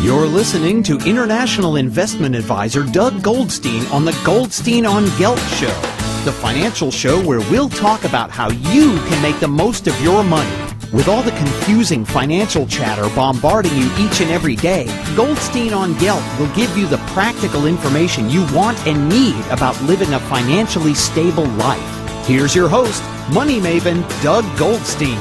You're listening to international investment advisor Doug Goldstein on the Goldstein on Gelt show, the financial show where we'll talk about how you can make the most of your money. With all the confusing financial chatter bombarding you each and every day, Goldstein on Gelt will give you the practical information you want and need about living a financially stable life. Here's your host, money maven Doug Goldstein.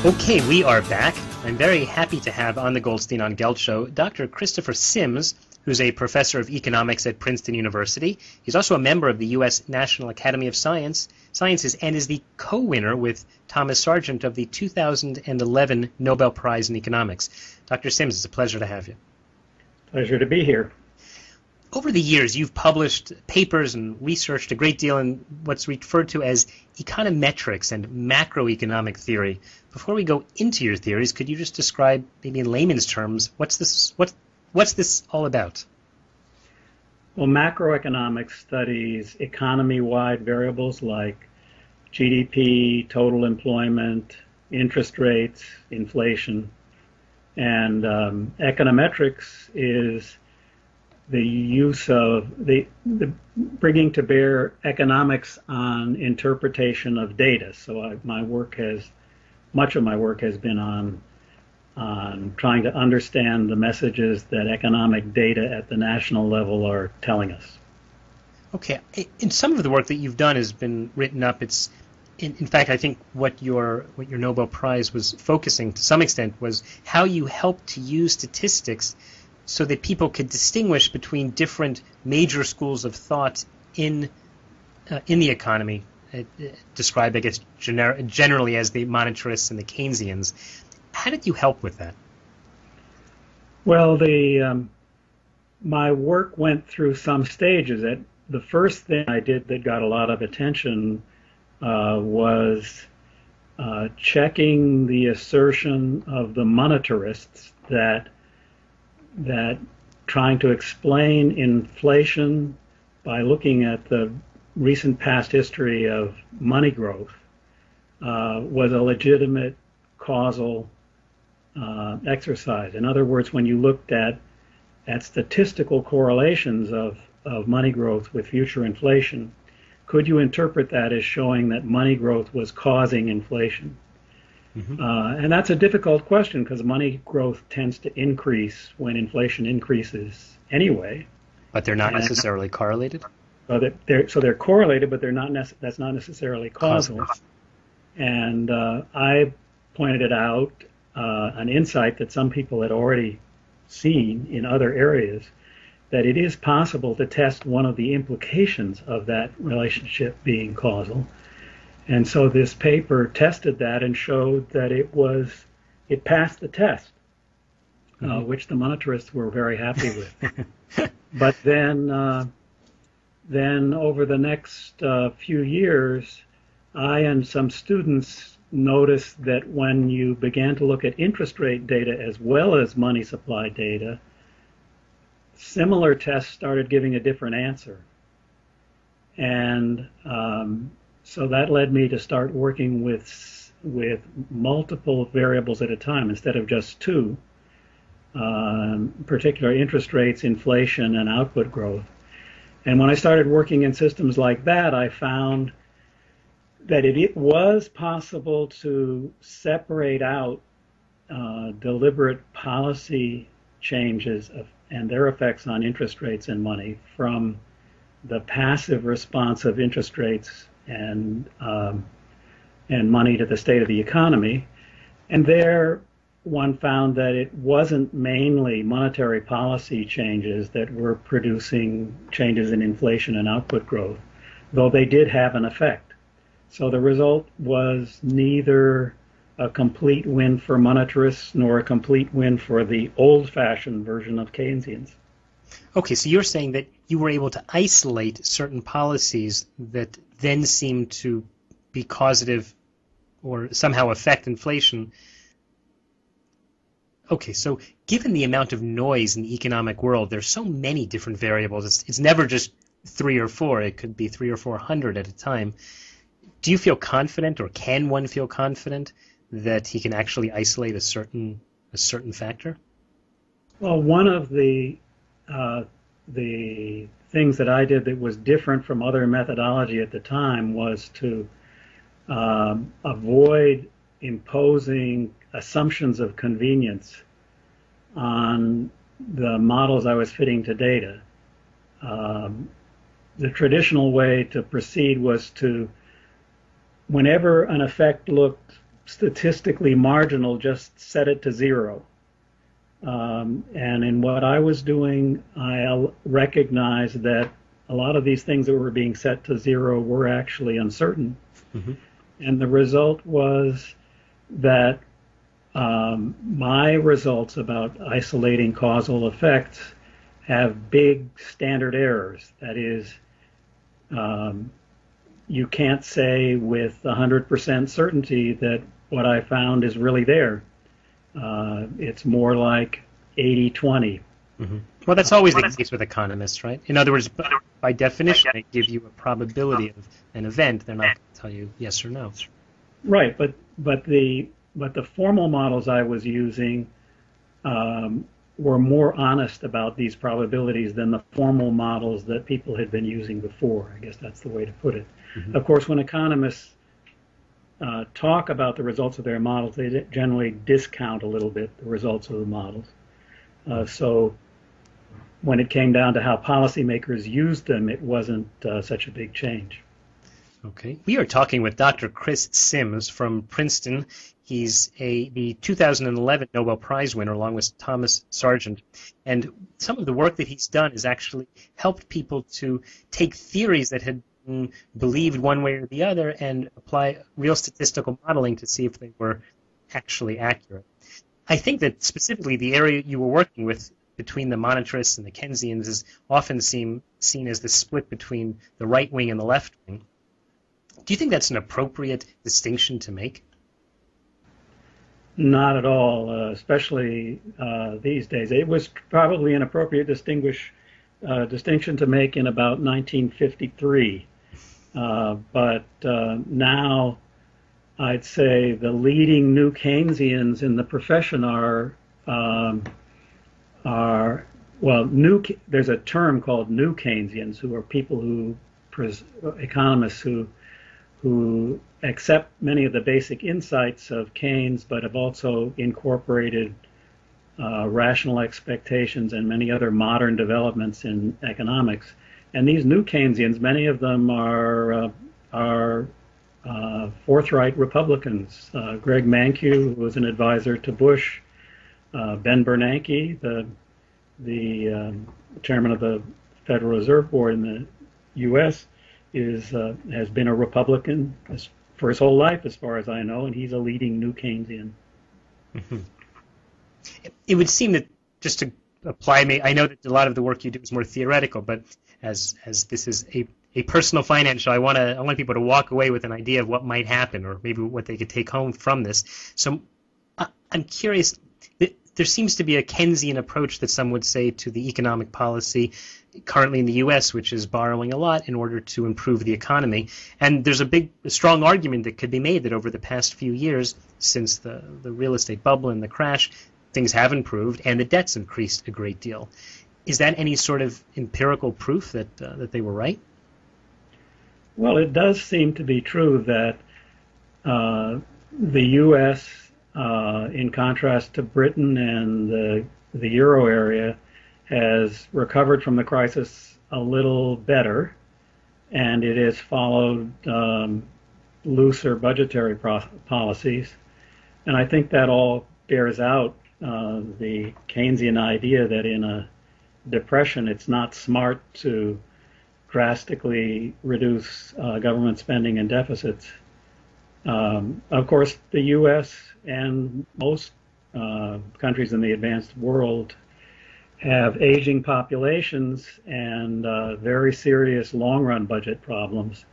Okay, we are back. I'm very happy to have on the Goldstein on Gelt show Dr. Christopher Sims, who's a professor of economics at Princeton University. He's also a member of the U.S. National Academy of Sciences and is the co-winner with Thomas Sargent of the 2011 Nobel Prize in Economics. Dr. Sims, it's a pleasure to have you. Pleasure to be here. Over the years, you've published papers and researched a great deal in what's referred to as econometrics and macroeconomic theory. Before we go into your theories, could you just describe, maybe in layman's terms, what's this all about? Well, macroeconomics studies economy-wide variables like GDP, total employment, interest rates, inflation, and econometrics is the use of the bringing to bear economics on interpretation of data. So much of my work has been on trying to understand the messages that economic data at the national level are telling us. Okay, and some of the work that you've done has been written up. It's in fact, I think what your Nobel Prize was focusing to some extent was how you helped to use statistics so that people could distinguish between different major schools of thought in the economy, described, I guess, generally as the monetarists and the Keynesians. How did you help with that? Well, my work went through some stages. The first thing I did that got a lot of attention was checking the assertion of the monetarists that trying to explain inflation by looking at the recent past history of money growth was a legitimate causal exercise. In other words, when you looked at statistical correlations of money growth with future inflation, could you interpret that as showing that money growth was causing inflation? Mm-hmm. And that's a difficult question because money growth tends to increase when inflation increases anyway. But they're not necessarily correlated? They're correlated, but that's not necessarily causal. And I pointed it out, an insight that some people had already seen in other areas, that it is possible to test one of the implications of that relationship being causal. And so this paper tested that and showed that it passed the test, which the monetarists were very happy with. But then over the next few years, I and some students noticed that when you began to look at interest rate data as well as money supply data, similar tests started giving a different answer. And so that led me to start working with multiple variables at a time instead of just two, particularly interest rates, inflation, and output growth. And when I started working in systems like that, I found that it was possible to separate out deliberate policy changes and their effects on interest rates and money from the passive response of interest rates and money to the state of the economy. And there one found that it wasn't mainly monetary policy changes that were producing changes in inflation and output growth, though they did have an effect. So the result was neither a complete win for monetarists nor a complete win for the old-fashioned version of Keynesians. Okay, so you're saying that you were able to isolate certain policies that then seemed to be causative or somehow affect inflation. Okay, so given the amount of noise in the economic world, there's so many different variables. It's never just 3 or 4. It could be 300 or 400 at a time. Do you feel confident, or can one feel confident, that he can actually isolate a certain a certain factor? Well, one of the things that I did that was different from other methodology at the time was to avoid imposing assumptions of convenience on the models I was fitting to data. The traditional way to proceed was to, whenever an effect looked statistically marginal, just set it to zero. And in what I was doing, I recognized that a lot of these things that were being set to zero were actually uncertain. Mm-hmm. And the result was that my results about isolating causal effects have big standard errors. That is, you can't say with 100% certainty that what I found is really there. It's more like 80-20. Mm-hmm. Well, that's always the case with economists, right? In other words, by definition, they give you a probability of an event. They're not going to tell you yes or no. Right, but the formal models I was using were more honest about these probabilities than the formal models that people had been using before. I guess that's the way to put it. Mm-hmm. Of course, when economists talk about the results of their models, they generally discount a little bit the results of the models. So when it came down to how policymakers used them, it wasn't such a big change. Okay. We are talking with Dr. Chris Sims from Princeton. He's the 2011 Nobel Prize winner along with Thomas Sargent. And some of the work that he's done has actually helped people to take theories that had been believed one way or the other and apply real statistical modeling to see if they were actually accurate. I think that specifically the area you were working with between the monetarists and the Keynesians is often seen as the split between the right wing and the left wing. Do you think that's an appropriate distinction to make? Not at all, especially these days. It was probably an appropriate distinction to make in about 1953. But now I'd say the leading new Keynesians in the profession there's a term called new Keynesians, who are people economists who accept many of the basic insights of Keynes, but have also incorporated rational expectations and many other modern developments in economics. And these new Keynesians, many of them are forthright Republicans. Greg Mankiw, who was an advisor to Bush, Ben Bernanke, the chairman of the Federal Reserve Board in the U.S., has been a Republican for his whole life, as far as I know, and he's a leading new Keynesian. Mm-hmm. It would seem that, just to apply, I know that a lot of the work you do is more theoretical, but as this is a personal finance show, I want people to walk away with an idea of what might happen, or maybe what they could take home from this. So I'm curious. There seems to be a Keynesian approach that some would say to the economic policy currently in the U.S., which is borrowing a lot in order to improve the economy. And there's a strong argument that could be made that over the past few years, since the real estate bubble and the crash, things have improved and the debt's increased a great deal. Is that any sort of empirical proof that they were right? Well, it does seem to be true that the U.S., in contrast to Britain and the Euro area, has recovered from the crisis a little better, and it has followed looser budgetary policies. And I think that all bears out the Keynesian idea that in a depression it's not smart to drastically reduce government spending and deficits. Of course, the U.S. and most countries in the advanced world have aging populations and very serious long-run budget problems.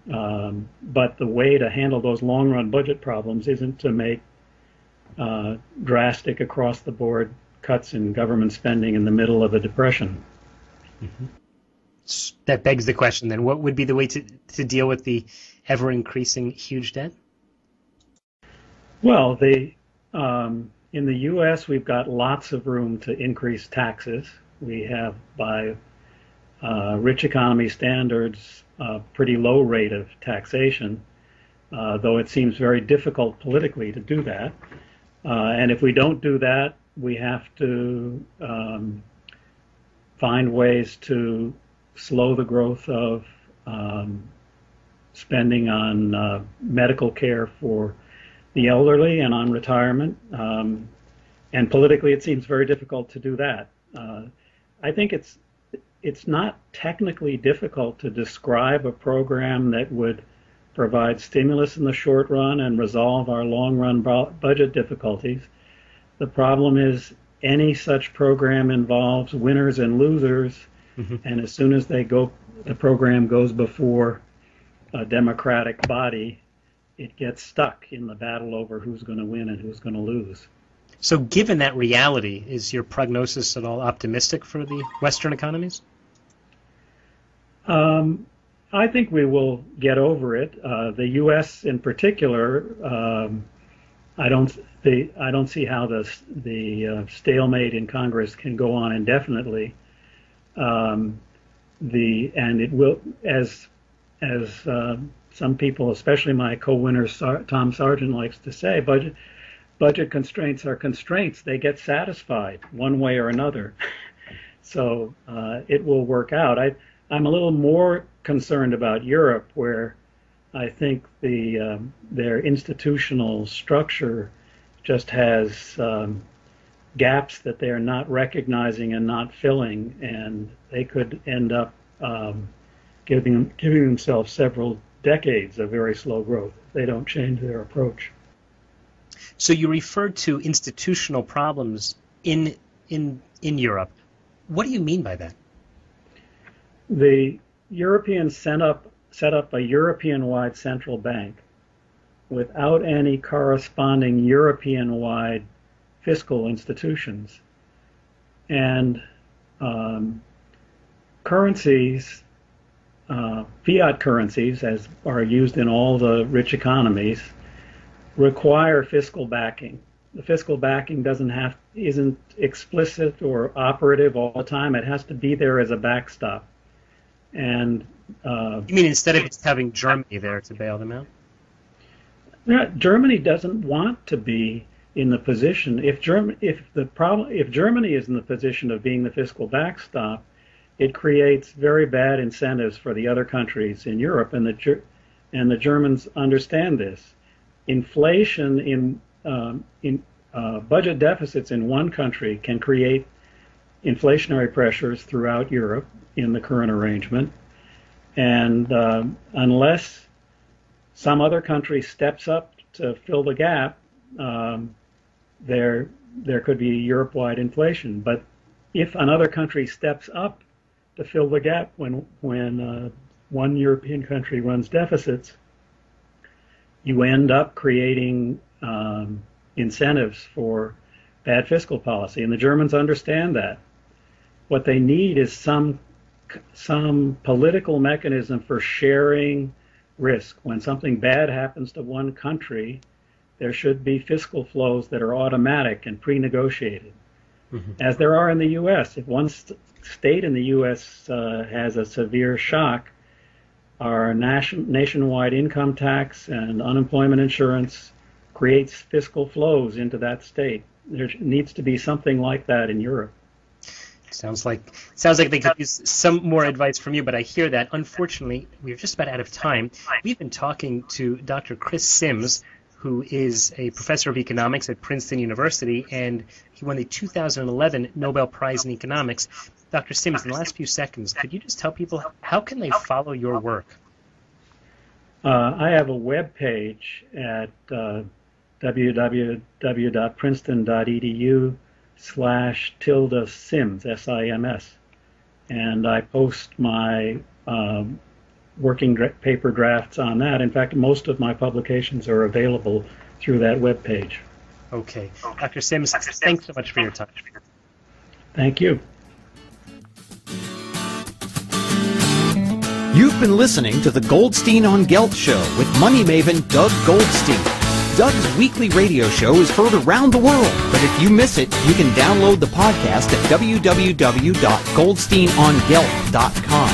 But the way to handle those long-run budget problems isn't to make drastic across-the-board cuts in government spending in the middle of a depression. Mm-hmm. That begs the question then, what would be the way to deal with the ever-increasing huge debt? Well, In the U.S., we've got lots of room to increase taxes. We have, by rich economy standards, a pretty low rate of taxation, though it seems very difficult politically to do that. And if we don't do that, we have to find ways to slow the growth of spending on medical care for the elderly and on retirement. And politically, it seems very difficult to do that. I think it's not technically difficult to describe a program that would provide stimulus in the short run and resolve our long-run budget difficulties. The problem is any such program involves winners and losers, and as soon as the program goes before a democratic body, it gets stuck in the battle over who's going to win and who's going to lose. So given that reality, is your prognosis at all optimistic for the Western economies? I think we will get over it. The U.S. in particular, I don't see how the stalemate in Congress can go on indefinitely. And it will, as some people, especially my co-winner Tom Sargent, likes to say, budget constraints are constraints. They get satisfied one way or another. So it will work out. I'm a little more concerned about Europe, where I think their institutional structure just has gaps that they are not recognizing and not filling, and they could end up giving themselves several decades of very slow growth if they don't change their approach. So you referred to institutional problems in Europe. What do you mean by that? The Europeans set up a European-wide central bank without any corresponding European-wide fiscal institutions. And currencies, fiat currencies, as are used in all the rich economies, require fiscal backing. The fiscal backing isn't explicit or operative all the time. It has to be there as a backstop. And you mean instead of just having Germany there to bail them out? Germany doesn't want to be in the position. If Germany is in the position of being the fiscal backstop, it creates very bad incentives for the other countries in Europe, and the Germans understand this. Inflation in budget deficits in one country can create inflationary pressures throughout Europe in the current arrangement, and unless some other country steps up to fill the gap, there could be Europe-wide inflation. But if another country steps up to fill the gap when one European country runs deficits, you end up creating incentives for bad fiscal policy, and the Germans understand that. What they need is some political mechanism for sharing risk. When something bad happens to one country, there should be fiscal flows that are automatic and pre-negotiated, as there are in the U.S. If one state in the U.S. has a severe shock, our nationwide income tax and unemployment insurance creates fiscal flows into that state. There needs to be something like that in Europe. Sounds like they could use some more advice from you, but I hear that. Unfortunately, we're just about out of time. We've been talking to Dr. Chris Sims, who is a professor of economics at Princeton University, and he won the 2011 Nobel Prize in Economics. Dr. Sims, in the last few seconds, could you just tell people how can they follow your work? I have a web page at www.princeton.edu/Sims, S-I-M-S. And I post my working paper drafts on that. In fact, most of my publications are available through that web page. Okay. Dr. Sims, thanks so much for your time. Thank you. You've been listening to the Goldstein on Gelt Show with money maven Doug Goldstein. Doug's weekly radio show is heard around the world, but if you miss it, you can download the podcast at www.goldsteinongelt.com.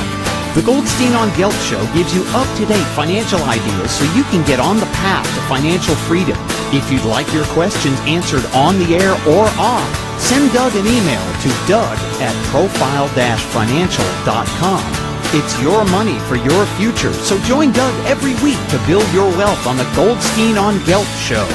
The Goldstein on Gelt Show gives you up-to-date financial ideas so you can get on the path to financial freedom. If you'd like your questions answered on the air or off, send Doug an email to doug@profile-financial.com. It's your money for your future, so join Doug every week to build your wealth on the Goldstein on Gelt Show.